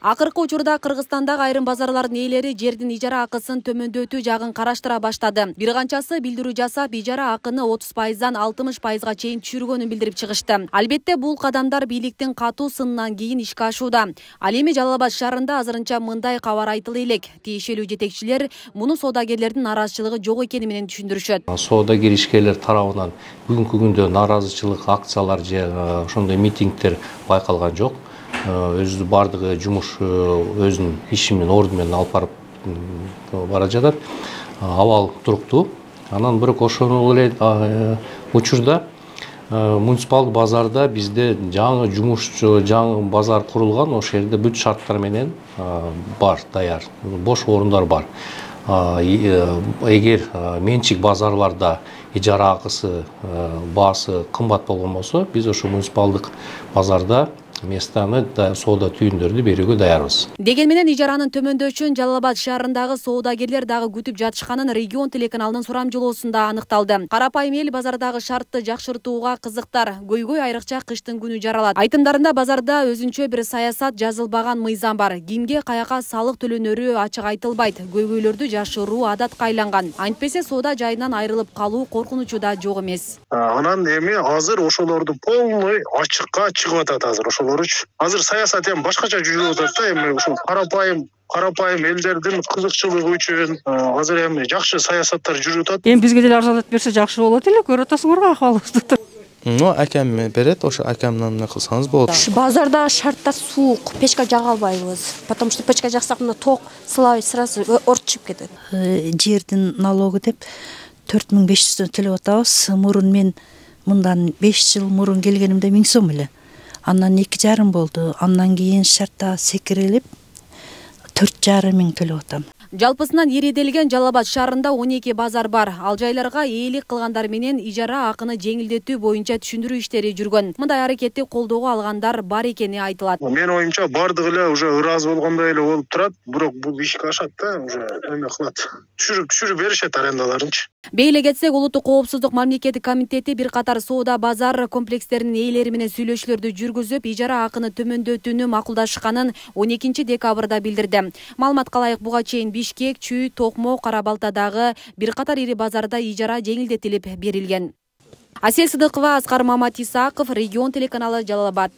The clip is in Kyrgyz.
Акыркы учурда Кыргызстандагы айрым базарлардын ээлери жердин ижара акысын төмөндөтүү жагын караштыра баштады. Бир канчасы билдирүү жасап, ижара акыны 30%дан 60%га чейин түшүргөнүн билдирип чыгышты. Албетте бул кадамдар бийликтин катуу сынынан кийин ишке ашууда. Ал эми Жалал Абад шаарында азырынча мындай кабар айтылы элек. Тиешелүү жетекчилер муну соодагерлердин нааразычылыгы жок экени менен түшүндүрүшөт. Соодагер ишкерлер тарабынан бүгүнкү күндө нааразычылык акциялар же ошондой митингдер байкалган жок. Өзү бардыгы жумуш өзүнүн иши менен орду менен алып барып бара жатат. Абал туруктуу. Анан бирок ошол эле учурда муниципалдык базарда бизде жаңы жумуш, жаңы базар курулган, ошол жерде бүт шарттар менен бар, даяр. Бош орундар бар. Эгер менчик базарларда ижара акысы баасы кымбат болгон болсо, биз ошо муниципалдык базарда местаны соода түйүндөрдү берүүгө даярбыз. Деген менен ижаранын төмөндөшүн Жалал Абад шаарындагы соодагерлер дагы күтүп жатышканын регион телеканалынын сурамжылоосунда аныкталды. Карапайым эл базардагы шартты жакшыртууга кызыктар. Көйгөй айрыкча кыштын күнү жаралат. Айтымдарында базарда өзүнчө бир саясат жазылбаган мыйзам бар. Кимге каяка салык төлөнөрү ачык айтылбайт. Көйгөйлөрдү жашыруу адатка айланган. Антпесе соода жайынан айрылып калуу коркунучу да жок эмес. Анан эми азыр ошолорду полный ачыкка чыгып атат азыр. Азыр саясат эми башкача жүрүп атат да, эми ушул карапайым элдердин кызыкчылыгы үчүн азыр эми жакшы саясаттар жүрүп атат. Эми бизге деле арзандатып берсе жакшы болот эле, көрүп атасыңарбы акыбалыбызды. Акам берет, ошо акамдан эмне кылсаңыз болот. Базарда шарттар суук, печка жага албайбыз. Потому что печка жаксак мына ток сылабы сразу орчуп кетет. Жердин налогу деп 4500 төлөп атабыз. Мурун мен мындан 5 жыл мурун келгенимде 1000 сом эле. Андан 2,5 болду. Андан кийин шартта секирилип 4,5 миң төлөп атам. Жалпысынан эределген Жалал Абад шаарында 12 базар бар. Ал жайларга ээлик кылгандар менен ижара акыны жеңилдетүү боюнча түшүндүрүү иштери жүргөн. Мындай аракетти колдоого алгандар бар экени айтылат. Мен оюмча бардыгы эле уже ыраазы болгондой эле болуп турат, бирок бул ишке ашат да, уже эме кылат. Түшүрүп беришет арендаларынчы. Бейле кетсек, Улуттук коопсуздук мамлекеттик комитети бир катар соода базар комплекстеринин ээлери менен сүйлөшүүлөрдү жүргүзүп, ижара акыны төмөндөтүүнү макулдашканын 12 декабрда билдирди. Маалыматка ылайык буга чейин Бишкек, Чүй, Токмо, Кара-Балтадагы бир катар ири базарда ижара жеңилдетилип берилген. Асель Сыдыкова, Аскар Мамат Исаков, регион телеканалы, Жалал Абад.